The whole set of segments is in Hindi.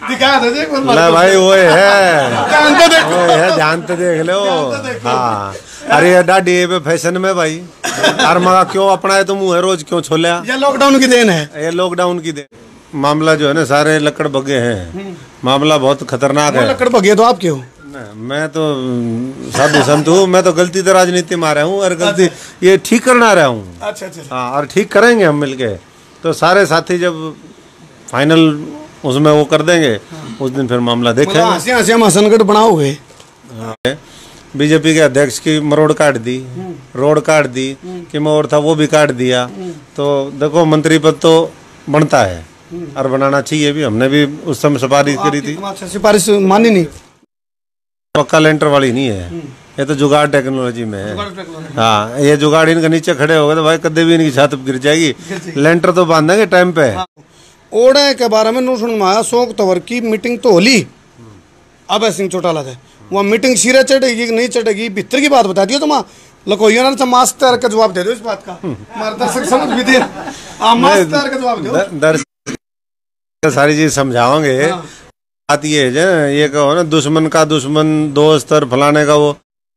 दिखा दो जी ले भाई वो है जानते देख लो। हाँ अरे ये डाडी पे फैशन में भाई यार मगा क्यों अपनाए तुम है रोज क्यों छोलिया। ये लॉकडाउन की देन है, ये लॉकडाउन की देन। मामला जो है ना सारे लकड़ बगे हैं, मामला बहुत खतरनाक है। लकड़ बगे तो आप क्यों? मैं तो साधु संत हूँ, मैं तो गलती तो राजनीति में आ रहा हूँ और गलती ये ठीक करना रहा हूँ। अच्छा हाँ और ठीक करेंगे हम मिलके। तो सारे साथी जब फाइनल उसमें वो कर देंगे उस दिन फिर मामला देखेंगे। हंसी महासंगठ बनाओगे। बीजेपी के अध्यक्ष की मरोड़ काट दी, रोड काट दी कि मोर था वो भी काट दिया। तो देखो मंत्री पद तो बनता है और बनाना चाहिए भी। हमने भी उस समय सिफारिश करी थी। सिफारिश मानी नहीं, पक्का लेंटर वाली नहीं है, ये तो जुगाड़ टेक्नोलॉजी में है। हाँ ये जुगाड़ इनके नीचे खड़े हो गए तो भाई कदे भी इनकी छत गिर जाएगी। लेंटर तो बांधेंगे टाइम पे। ओडे के बारे में सुन में अशोक तंवर की मीटिंग तो होली अभय सिंह चौटाला थे, वहाँ मीटिंग सिरे चढ़ेगी कि नहीं चढ़ेगी भीतर की बात बता दियो तुम लकोइयो ना मास्क तैयार का जवाब दे दो इस बात का। हमारे दर्शक समझ भी दे, मास्क तैयार का जवाब दो। दर्शक सारी चीज समझाओगे। बात ये है ये कहो ना दुश्मन का दुश्मन दोस्त और फलाने का वो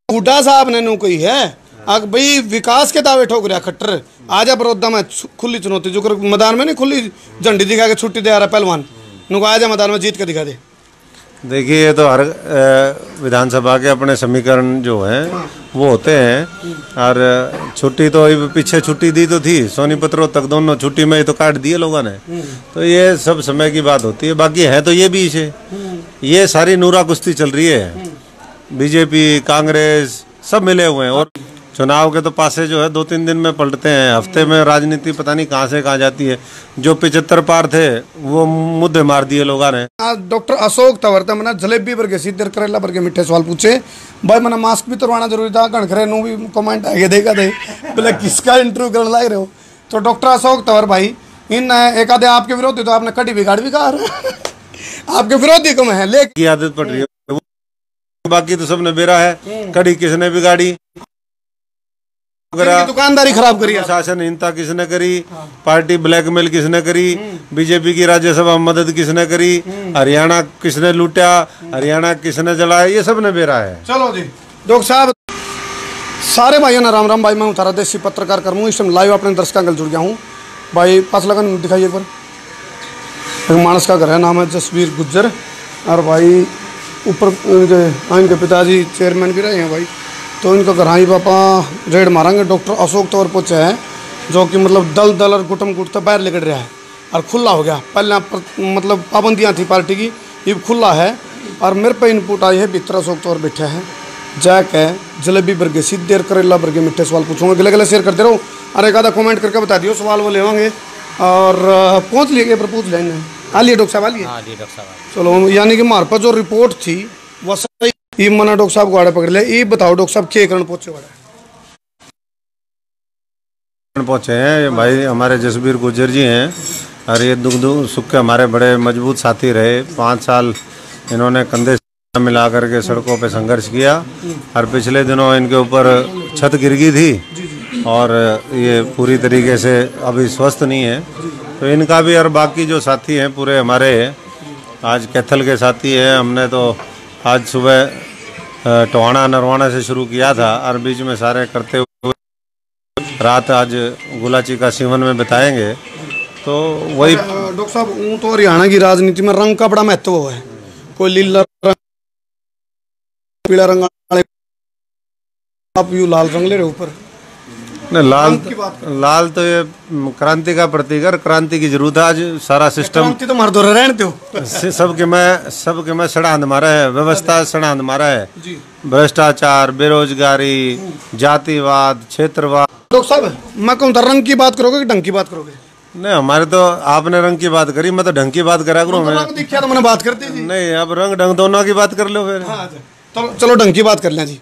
हुड्डा साहब ने नु कही है अग भाई विकास के दावे ठोक रहा खट्टर आजा बड़ौदा में खुली चुनौती जो कर मैदान में नहीं खुली झंडी दिखा के छुट्टी दे आ रहा पहलवान नुको आजा मैदान में जीत के दिखा दे। देखिए ये तो हर विधानसभा के अपने समीकरण जो हैं वो होते हैं। और छुट्टी तो पीछे छुट्टी दी तो थी सोनीपत तक दोनों छुट्टी में ही तो काट दिए लोगों ने। तो ये सब समय की बात होती है। बाकी है तो ये बीच है, ये सारी नूरा कुश्ती चल रही है। बीजेपी कांग्रेस सब मिले हुए हैं और चुनाव के तो पासे जो है 2-3 दिन में पलटते हैं। हफ्ते में राजनीति पता नहीं कहाँ से कहाँ जाती है। जो 75 पार थे वो मुद्दे मार दिए लोगों ने। डॉक्टर अशोक तंवर था मैंने जलेबी वर्गे सीधे करेला वर्गे मिठे सवाल पूछे भाई मैंने मास्क भी तरवाना जरूरी था घनखरे नु भी कमेंट आगे देखा थे बोले किसका इंटरव्यू करने लग रहे हो। तो डॉक्टर अशोक तंवर भाई इन एक आधे आपके विरोधी तो आपने कड़ी बिगाड़ भी कहा आपके विरोधी कम है लेकिन आदत पड़ रही है। बाकी तो सबने बेरा है, कड़ी किसने बिगाड़ी, दुकानदारी खराब करी, शासनहीनता किसने करी, पार्टी ब्लैकमेल किसने करी, बीजेपी की राज्यसभा मदद किसने करी, हरियाणा किसने लूटा, हरियाणा किसने जलाया, ये सब ने बेरा है। चलो जी डॉक्टर साहब सारे भाइयों ने राम राम। भाई मैं उतारा देसी पत्रकार कर्मू इस टाइम लाइव अपने दर्शकों कल जुड़ गया हूँ। भाई पास लगन दिखाइए एक बार। मानस का घर है, नाम है जसवीर गुज्जर और भाई ऊपर इनके पिताजी चेयरमैन भी रहे हैं भाई। तो इनका घर ही पापा रेड मारेंगे। डॉक्टर अशोक तंवर पहुँचे हैं जो कि मतलब दल दल और गुटम गुट तो बाहर निकल रहा है और खुला हो गया। पहले मतलब पाबंदियाँ थी पार्टी की, ये खुला है। और मेरे पे इनपुट आई है भीतर अशोक तंवर बैठा है जाके जलेबी बर्गे सीधे करेला बर्गे मिठे सवाल पूछूंगा। गले गले शेयर करते रहो और एक आधा कमेंट करके बता दियो सवाल वो लेवांगे और पहुँच लिए पर पूछ लेंगे। आलिए डॉक्टर साहब आलिए। चलो यानी कि हमारे पास जो रिपोर्ट थी वो सही ये मना डॉक्टर साहब गाड़ा पकड़ लिया। ये बताओ डॉक्टर साहब क्या कारण पहुंचे पहुंचे हैं भाई हमारे जसबीर गुज्जर जी हैं और ये दुख सुख के हमारे बड़े मजबूत साथी रहे। 5 साल इन्होंने कंधे मिला करके सड़कों पे संघर्ष किया और पिछले दिनों इनके ऊपर छत गिर गई थी और ये पूरी तरीके से अभी स्वस्थ नहीं है। तो इनका भी और बाकी जो साथी हैं पूरे हमारे आज कैथल के साथी हैं। हमने तो आज सुबह टोहाना नरवाना से शुरू किया था और बीच में सारे करते हुए रात आज गुलाची का सीवन में बिताएंगे। तो वही डॉक्टर साहब तो हरियाणा की राजनीति में रंग का बड़ा महत्व है। कोई लीला रंग पीला रंग आप यू लाल रंग ले रहे ऊपर लाल तो ये क्रांति का प्रतीक है। क्रांति की जरूरत है आज। सारा सिस्टम तो मार दो रहने दो सबके में सड़ांध मारा है, व्यवस्था सड़ांध मारा है। भ्रष्टाचार, बेरोजगारी, जातिवाद, क्षेत्रवाद। डॉक्टर साहब मैं कहूँ रंग की बात करोगे कि ढंग की बात करोगे? नहीं हमारे तो आपने रंग की बात करी, मैं तो ढंग की बात करा करूँ। मैंने बात करती थी नहीं अब रंग ढंग दोनों की बात कर लो फिर। तो चलो ढंग की बात कर लें जी।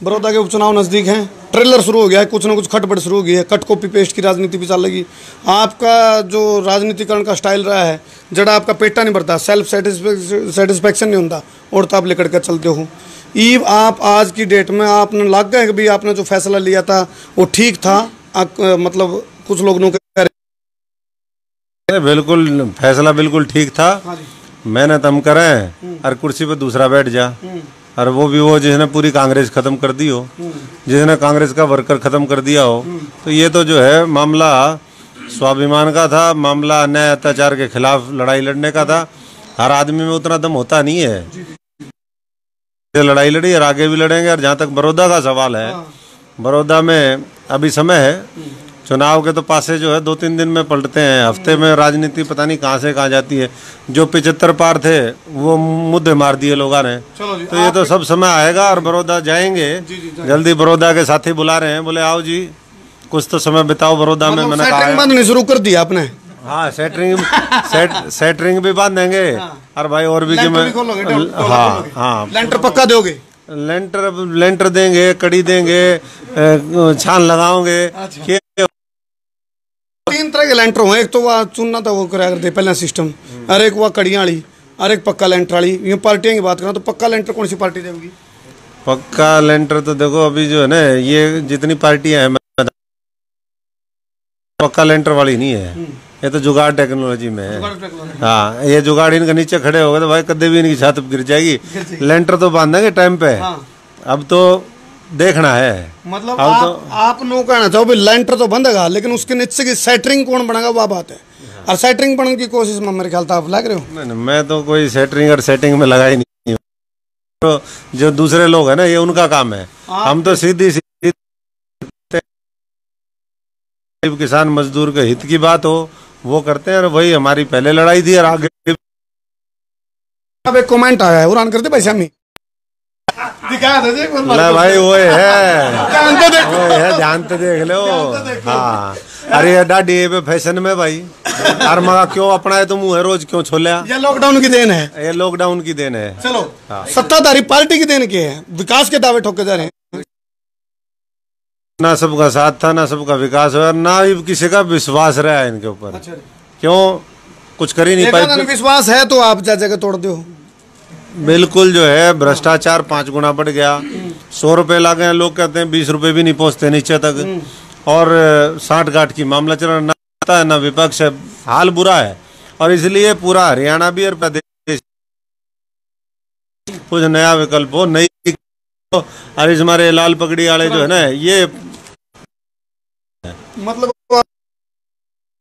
बड़ौदा के उपचुनाव नजदीक हैं, ट्रेलर शुरू हो गया है, कुछ ना कुछ खटपट शुरू हो गई है, कट कॉपी पेस्ट की राजनीति भी चल लगी। आपका जो राजनीतिकरण का स्टाइल रहा है जड़ा आपका पेटा नहीं भरता, सेल्फ सेटिस्फेक्शन नहीं होता और तो आप लेकर के चलते हो। ई आप आज की डेट में आपने लग गए कि भाई आपने जो फैसला लिया था वो ठीक था? मतलब कुछ लोग बिल्कुल फैसला बिल्कुल ठीक था। मेहनत हम करें और कुर्सी पे दूसरा बैठ जा, और वो भी वो जिसने पूरी कांग्रेस खत्म कर दी हो, जिसने कांग्रेस का वर्कर खत्म कर दिया हो। तो ये तो जो है मामला स्वाभिमान का था, मामला अन्याय अत्याचार के खिलाफ लड़ाई लड़ने का था। हर आदमी में उतना दम होता नहीं है। लड़ाई लड़ी और आगे भी लड़ेंगे। और जहाँ तक बड़ौदा का सवाल है, बड़ौदा में अभी समय है चुनाव के, तो पासे जो है 2-3 दिन में पलटते हैं, हफ्ते में राजनीति पता नहीं कहाँ से कहाँ जाती है। जो 75 पार थे वो मुद्दे मार दिए लोगों ने। तो ये तो सब समय आएगा और बड़ौदा जाएंगे। जल्दी बड़ौदा के साथी बुला रहे हैं, बोले आओ जी कुछ तो समय बिताओ बड़ौदा में। मैंने कहा शुरू कर दिया आपने। हाँ, सेटरिंग भी बांधेंगे। और भाई और भी लेंटर पक्का दोगे? लेंटर देंगे, कड़ी देंगे, छान लगाओगे। 3 तरह के लेंटर हो, एक तो वह चुनना था वो कराया करते पहले सिस्टम, और एक वह कड़ियाँ वाली, और एक पक्का लेंटर वाली। ये पार्टियों की बात करें तो पक्का लेंटर कौन सी पार्टी देगी? पक्का लेंटर तो देखो अभी जो है ना, ये जितनी पार्टियां हैं पक्का लेंटर वाली नहीं है, ये तो जुगाड़ टेक्नोलॉजी में है। हाँ, ये जुगाड़ इनके नीचे खड़े हो गए तो भाई कदे भी इनकी छत गिर जाएगी। लेंटर तो बांधेंगे टाइम पे। अब तो देखना है। मतलब आप नो कहना चाहो लेंटर तो बंधेगा, लेकिन उसके नीचे की सेटरिंग कौन बनेगा वो बात है। और सेटरिंग बनने की कोशिश में मेरे ख्याल से आप लग रहे हो। नहीं, मैं तो कोई सेटरिंग और सेटिंग में लगा ही नहीं। तो जो दूसरे लोग है ना, ये उनका काम है। हम तो सीधी किसान मजदूर के हित की बात हो वो करते हैं, और वही हमारी पहले लड़ाई थी। और आगे अब एक कमेंट आया है, उड़ान करते पैसा में दिखा दे भाई वो है, ध्यान तो देख लो। हाँ, अरे डाडी पे फैशन में भाई, और मगा क्यों अपना है तो मुँह है रोज क्यों छोलिया? ये लॉकडाउन की देन है, ये लॉकडाउन की देन है। चलो सत्ताधारी पार्टी की देन की है, विकास के दावे ठोके जा रहे हैं। ना सबका साथ था, ना सबका विकास हुआ, ना ही किसी का विश्वास रहा है इनके ऊपर। अच्छा। क्यों कुछ कर ही नहीं पाए। विश्वास है तो आप जगह तोड़ दो। बिल्कुल जो है भ्रष्टाचार 5 गुना बढ़ गया। 100 रुपए लागे हैं, लोग कहते हैं 20 रुपए भी नहीं पहुंचते नीचे तक। और 60 गांठ की मामला चल रहा, ना ना विपक्ष है, हाल बुरा है। और इसलिए पूरा हरियाणा भी और प्रदेश कुछ नया विकल्प हो, नई। और इस हमारे लाल पगड़ी वाले जो है ना, ये मतलब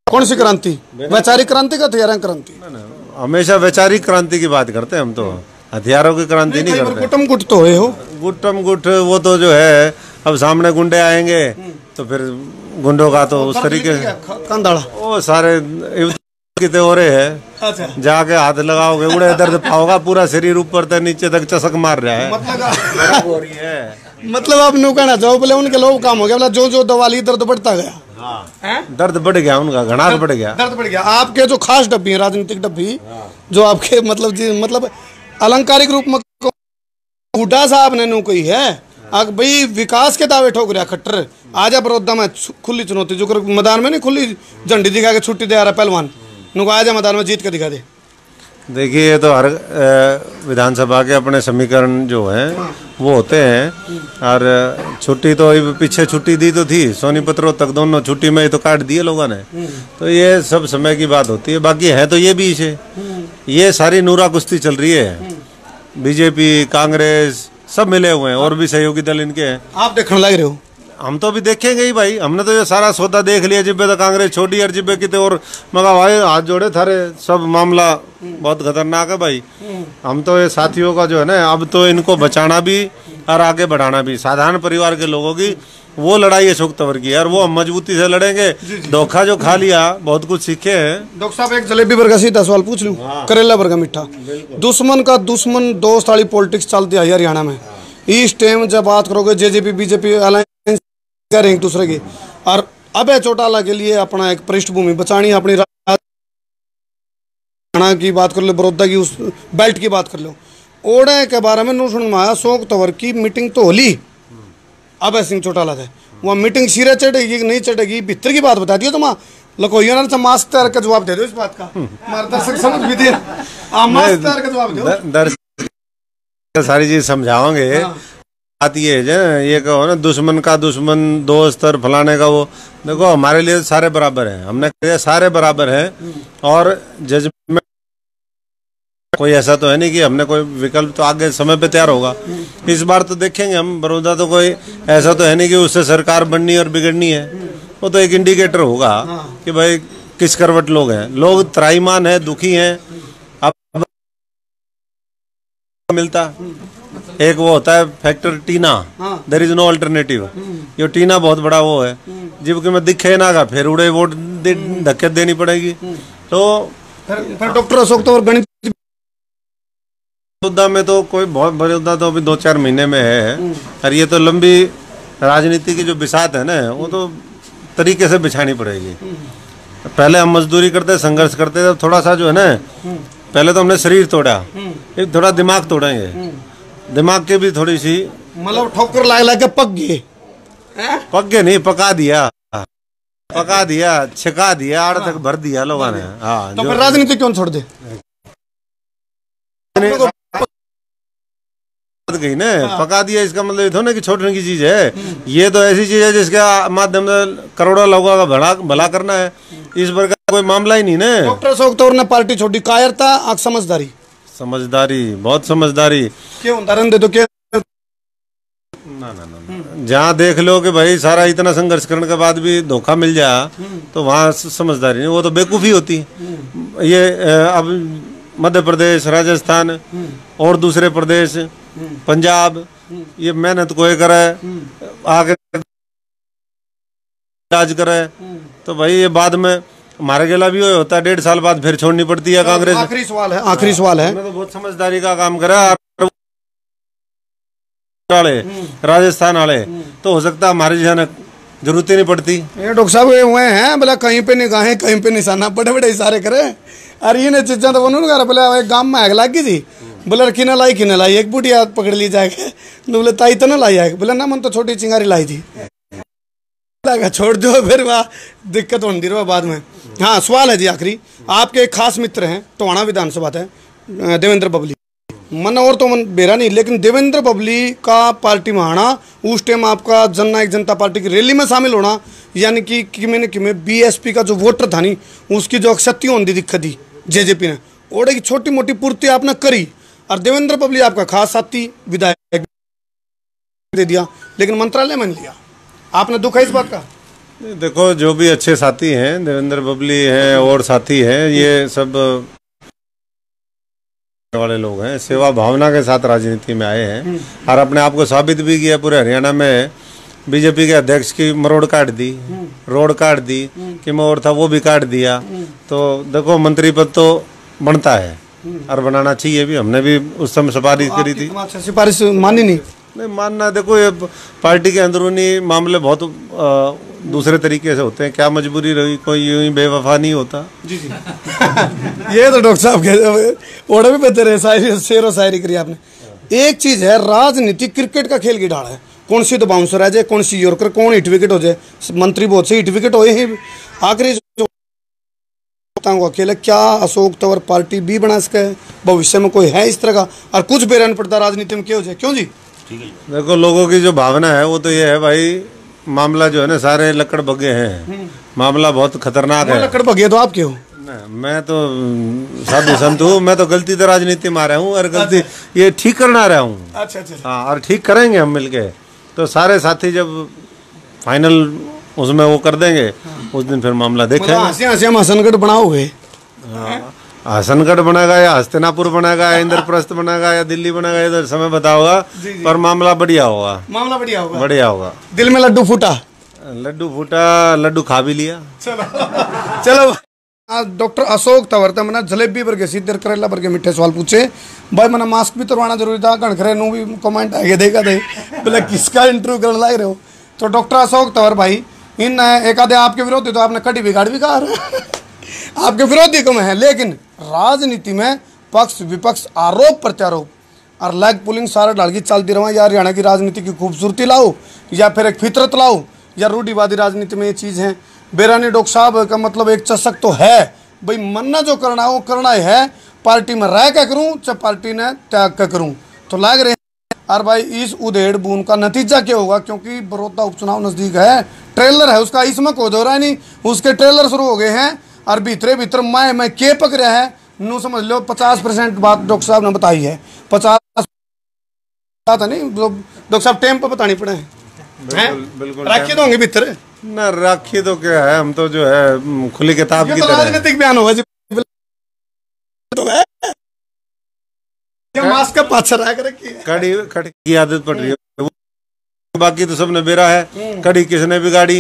कौन सी क्रांति? वैचारिक क्रांति का हथियार क्रांति? हमेशा वैचारिक क्रांति की बात करते हैं हम, तो हथियारों की क्रांति नहीं करते। गुटम गुट तो है हो, गुटम गुट वो तो जो है, अब सामने गुंडे आएंगे तो फिर गुंडों का तो उस तरीके से कंदाड़ा वो सारे कितने हो रहे हैं। जाके हाथ लगाओगे उड़े दर्द पाओगा, पूरा शरीर ऊपर तक नीचे तक चसक मार रहा है। मतलब आप नु कहना चाहो बोले उनके लोग काम हो गया, बोला जो दवा ली दर्द बढ़ता गया। दर्द बढ़ गया उनका, घना बढ़ गया, दर्द बढ़ गया। आपके जो खास डब्बी है, राजनीतिक डब्बी, जो आपके मतलब अलंकारिक रूप में हुड्डा साहब ने नु कोई है भाई विकास के दावे ठोक रहा खट्टर। आजा बड़ौदा में खुली चुनौती, जो मैदान में नहीं खुली झंडी दिखा के छुट्टी दे आ रहा पहलवान नुको, आजा मैदान में जीत के दिखा दे। देखिए, ये तो हर विधानसभा के अपने समीकरण जो हैं वो होते हैं। और छुट्टी तो पीछे छुट्टी दी तो थी, सोनीपत तक दोनों छुट्टी में ही तो काट दिए लोगों ने। तो ये सब समय की बात होती है। बाकी है तो ये बीच है, ये सारी नूरा कुश्ती चल रही है। बीजेपी कांग्रेस सब मिले हुए हैं, और भी सहयोगी दल इनके हैं। आप देखने लग रहे हो? हम तो अभी देखेंगे ही भाई। हमने तो ये सारा सौदा देख लिया, जिब्बे तो कांग्रेस छोड़ी और जिब्बे कितने और मगा भाई हाथ जोड़े थारे। सब मामला बहुत खतरनाक है भाई। हम तो ये साथियों का जो है ना, अब तो इनको बचाना भी और आगे बढ़ाना भी। साधारण परिवार के लोगों की वो लड़ाई अशोक तंवर की है, और वो हम मजबूती से लड़ेंगे। धोखा जो खा लिया, बहुत कुछ सीखे हैं। डॉक्टर साहब, एक जलेबी वर्गा सीधा सवाल पूछ लूं, करेला वर्गा मीठा। दुश्मन का दुश्मन दोस्त वाली पॉलिटिक्स चलती है हरियाणा में। इस टाइम जब बात करोगे जेजेपी बीजेपी अलायंस करें एक दूसरे की, और अभय चौटाला के लिए अपना एक पृष्ठभूमि बचानी, अपनी हरियाणा की बात कर लो, बड़ौदा की उस बेल्ट की बात कर लो। ओडे के बारे में नो सुन में आया, अशोक तंवर की मीटिंग तो होली अभय सिंह चौटाला थे। वहाँ मीटिंग सिरे चढ़ेगी कि नहीं चढ़ेगी, भीतर की बात बता दियो। तो माँ लकोइया ना मास्क तैयार का जवाब दे दो इस बात का। हमारे दर्शक समझ भी दे, मास्क तैयार का जवाब दो। दर्शक सारी चीज समझाओगे। बात ये है, ये कहो ना दुश्मन का दुश्मन दोस्त और फलाने का, वो देखो हमारे लिए सारे बराबर हैं। हमने कहा सारे बराबर हैं, और जजमेंट कोई ऐसा तो है नहीं कि हमने कोई विकल्प तो आगे समय पे तैयार होगा। इस बार तो देखेंगे हम बड़ौदा, तो कोई ऐसा तो है नहीं कि उससे सरकार बननी और बिगड़नी है। वो तो एक इंडिकेटर होगा कि भाई किस करवट लोग हैं। लोग त्राईमान है, दुखी हैं। अब मिलता एक वो होता है factor TINA, there is no alternative. ये टीना बहुत बड़ा वो है, जबकि मैं दिखे ना का फिर उड़े वोट धक्के देनी पड़ेगी। तो फिर डॉक्टर अशोक तंवर गणित मुद्दा में तो कोई बहुत बड़े मुद्दा तो अभी 2-4 महीने में है, और ये तो लंबी राजनीति की जो बिसात है ना, वो तो तरीके से बिछानी पड़ेगी। पहले हम मजदूरी करते, संघर्ष करते थे, थोड़ा सा जो है ना, पहले तो हमने शरीर तोड़ा, एक थोड़ा दिमाग तोड़ेंगे। दिमाग के भी थोड़ी सी मतलब ठोकर ला के पक गए। पक गए नहीं, पका दिया, छिका दिया, आड़ तक भर दिया लोगों ने। हाँ, तो फिर राजनीति क्यों छोड़ दे गई ना, पका दिया। इसका मतलब ये थोड़ा ना कि छोड़ने की चीज है। ये तो ऐसी चीज है जिसके माध्यम से करोड़ों लोगों का भला करना है। इस प्रकार का कोई मामला ही नहीं ना। डॉक्टर अशोक तंवर ने पार्टी छोड़ी, कायरता आग समझदारी, बहुत समझदारी। क्यों उदाहरण दे दो क्या? ना जहाँ देख लो कि भाई सारा इतना संघर्ष करने के बाद भी धोखा मिल जाए, तो वहाँ समझदारी नहीं, वो तो बेवकूफ़ी होती। ये अब मध्य प्रदेश, राजस्थान और दूसरे प्रदेश, पंजाब, ये मेहनत कोई करे, आगे राज करे, तो भाई ये बाद में हमारे गेला भी होता है। 1.5 साल बाद फिर छोड़नी पड़ती है कांग्रेस। आखिरी सवाल है। मैं तो बहुत समझदारी का काम करा राजस्थान वाले, तो हो सकता है हमारे जैसा जरूरत ही नहीं पड़ती। ये डॉक्टर साहब हुए हैं बोला कहीं पे निगाहें कहीं पे निशाना, बड़े बड़े इशारे करे। अरे ये चीजा तो उन्होंने कहा बोले एक गांव में आग लगी थी, बोले किना लाई एक बुढ़िया पकड़ ली जाएगा, बोले ताई तो ना लाई आएगा, बोले ना मन तो छोटी चिंगारी लाई थी, छोड़ दो फिर वहाँ दिक्कत होती रहा बाद में। हाँ सवाल है जी आखिरी, आपके एक खास मित्र हैं टोहाना विधानसभा है देवेंद्र बबली, मन और तो मन बेरा नहीं, लेकिन देवेंद्र बबली का पार्टी में आना, उस टाइम आपका जननायक जनता पार्टी की रैली में शामिल होना, यानी कि किमें बीएसपी का जो वोटर था नहीं, उसकी जो अक्षति होने दिक्कत थी जेजेपी ने ओडे की छोटी मोटी पूर्ति आपने करी, और देवेंद्र बबली आपका खास साथी विधायक दे दिया, लेकिन मंत्रालय में नहीं लिया। आपने दुख है इस बात का? देखो जो भी अच्छे साथी हैं, देवेंद्र बबली हैं और साथी हैं, ये सब वाले लोग हैं, सेवा भावना के साथ राजनीति में आए हैं, और अपने आप को साबित भी किया। पूरे हरियाणा में बीजेपी के अध्यक्ष की मरोड़ काट दी, रोड काट दी, कि मैं और था वो भी काट दिया। तो देखो मंत्री पद तो बनता है और बनाना चाहिए भी, हमने भी उस समय सिफारिश करी थी। सिफारिश मानी नहीं मानना, देखो ये पार्टी के अंदरूनी मामले बहुत दूसरे तरीके से होते हैं। क्या मजबूरी रही, कोई यूं ही बेवफा नहीं होता। जी ये तो डॉक्टर साहब के ओढ़े भी बेहतर है, शायरी शेर शायरी करी आपने। एक चीज है, राजनीति क्रिकेट का खेल की ढाल है, कौन सी तो बाउंसर आ जाए, कौन सी यॉर्कर, कौन हिट विकेट हो जाए। मंत्री बहुत से हिट विकेट हुए हैं, आखिरी अकेले क्या अशोक तंवर पार्टी भी बना सके भविष्य में, कोई है इस तरह का? और कुछ बेरा नहीं पड़ता राजनीति में क्यों जाए, क्यों जी? देखो लोगों की जो भावना है वो तो ये है भाई, मामला जो है ना सारे लकड़ बगे हैं, मामला बहुत खतरनाक है। लकड़ बगे तो आप क्यों? मैं तो साधु संत हूँ, मैं तो गलती तो राजनीति में आ रहा हूँ, और गलती ये ठीक करना रहा हूँ। अच्छा। हाँ, और ठीक करेंगे हम मिलके। तो सारे साथी जब फाइनल उसमें वो कर देंगे, उस दिन फिर मामला देखेंगे। हंसी हम हसनगढ़ बनाओगे? हसनगढ़ बनेगा या हस्तिनापुर बनेगा या इंद्रप्रस्थ बनेगा या दिल्ली बनेगा, इधर समय बताओगा, पर मामला बढ़िया होगा। मामला बढ़िया होगा। दिल में लड्डू फूटा, लड्डू खा भी लिया। चलो डॉक्टर अशोक तंवर थे मैंने जलेबी वर्गे सीधे करेला वर्गे मीठे सवाल पूछे भाई, मैंने मास्क भी तरवाना जरूरी था, कणखरे नू भी कमेंट आगे देखा थे बोले किसका इंटरव्यू करने लग रहे हो। तो डॉक्टर अशोक तंवर भाई, इन एक आधे आपके विरोधी तो आपने कड़ी बिगाड़ भी कहा आपके विरोधी कम है, लेकिन राजनीति में पक्ष विपक्ष आरोप प्रत्यारोप और लैग पुलिंग सारा डाल की चलती रहो। या हरियाणा की राजनीति की खूबसूरती लाओ, या फिर एक फितरत लाओ, या रूढ़िवादी राजनीति में ये चीज़ है। बेरानी डॉक्टर साहब का मतलब एक चस्क तो है भाई, मन्ना जो करना है वो करना है, पार्टी में रह के करूँ चाहे पार्टी ने त्याग कर करूँ। तो लग रहे हैं और भाई इस उधेड़ बूंद का नतीजा क्या होगा, क्योंकि बड़ौदा उपचुनाव नजदीक है, ट्रेलर है उसका, इसमें कोई दो रहा नहीं, उसके ट्रेलर शुरू हो गए हैं और भीतरे भीतर मैं के पक रहा है नू समझ लो 50% बात डॉक्टर साहब ने बताई है। 50 बात है नहीं डॉक्टर साहब टाइम पर बतानी पड़े बिल्कुल राखी तो होंगे भीतर ना, राखी तो क्या है, हम तो जो है खुली किताब की तो तरह राजनीतिक बयान होगा जी तो है मास्क का पाछा रहा कर कड़ी की आदत पड़ रही है, बाकी तो सबने बेरा है। कड़ी किसने बिगाड़ी,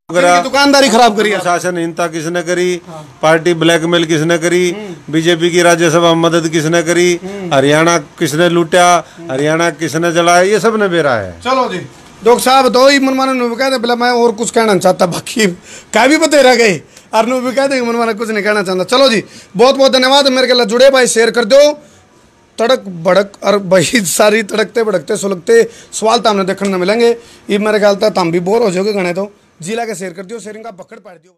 दुकानदारी खराब करी, शासनहीनता किसने करी, पार्टी ब्लैकमेल किसने करी, बीजेपी की राज्यसभा मदद किसने करी, हरियाणा किसने लूटा, हरियाणा किसने जलाया, ये सब ने बेरा है। चलो जी डॉक्टर साहब तो ही मनमाना कहते बोला मैं और कुछ कहना चाहता, बाकी क्या भी पते रह गए और भी कहते मनमाना कुछ नहीं कहना चाहता। चलो जी बहुत बहुत धन्यवाद मेरे के जुड़े भाई, शेयर कर दो। तड़क भड़क और भाई सारी तड़कते भड़कते सुलगते सवाल तो हमने देखने मिलेंगे। ये मेरे ख्याल तक हम भी बोर हो जाओगे गणे तो जिला के शेयर कर दियो, शेयरिंग का पकड़ पाड़ दियो।